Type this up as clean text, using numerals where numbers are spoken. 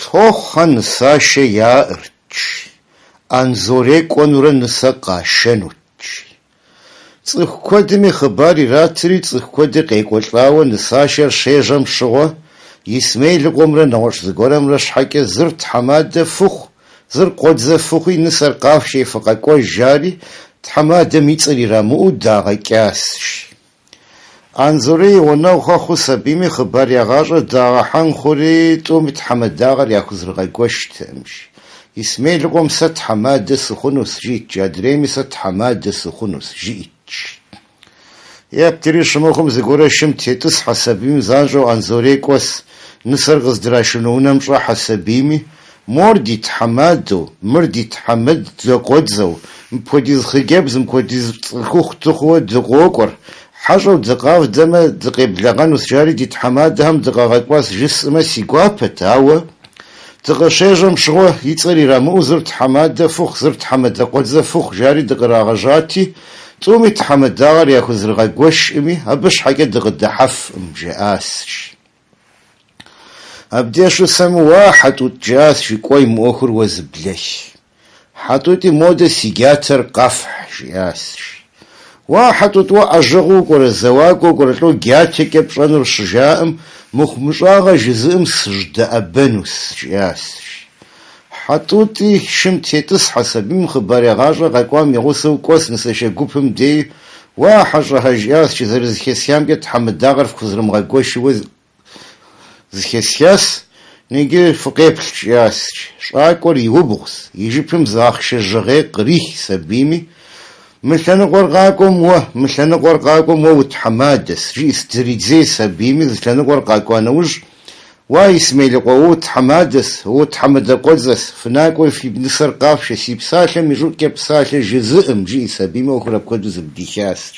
Тохан Саше яырч, Анзоре конурен сакашенуч. Цыхкодами хабари ратри цыхкоди кайкотлава Саше шежам шо, Исмейл гомра науш згорамра шхаке зырт хамада фух, зыр кодзе фухи нсаркавши факако жари, Тхамада мицри раму дага кясш. Анзорей онау хаху сабими хабари агажа дага хан хури тумит хамадагар яхузргай гоштемш. Исмейл гом сат хамада сухунус жит, Джадреми сат хамада сухунус жит. Яптери шмохум згорашим тетус хасабими занжо Анзорей кос нсаргыз драшунунамша хасабими мордит хамаду, мордит хамад зокодзау, мподиз хигебз мподиз хух тухо дгокор. حاجة دقاف دم دقيب لغان وسجاري دي تحمادهم دقاقواس جسمه سيقوابت هوا دقاشيجم شغوه يتغري رامو زرت حماد فوق زرت حماد قدز فوق جاري دقراغجاتي تومي تحماد داغر ياكو زرقاقوش امي هبش حاجة دقد حف مجاسش ابديشو سمو واحد وتجاس في كوي مؤخر وزبلش حطوتي مودة سيجاتر قفح جاسش واحد وتوا أجغو كور الزواج كور لو جاتك بشانر شجائم مخمشاغا جزئم سجد أبنوس جاس حطوتي شمتيتس حسبي مخباري غاجا غاكوام يغوسو كوس نساشا قوبهم دي واحد جاس شزر زخيسيام جت حمد داغر في كزرم غاكوش وز زخيسياس نيجي فقيب جاس شاكور يوبغس يجيبهم زاخش الجغي قريح سبيمي مثلنا قرقاكم وتحمادس جي استريزي سبيمي مثلنا قرقاكو نوج وايسميل قوت حمادس وتحمد قدس فناكو في بنصر قافش سيبساشه ميجوك كبساشه جزئم جي سبيمي وخرب قدس بديشاس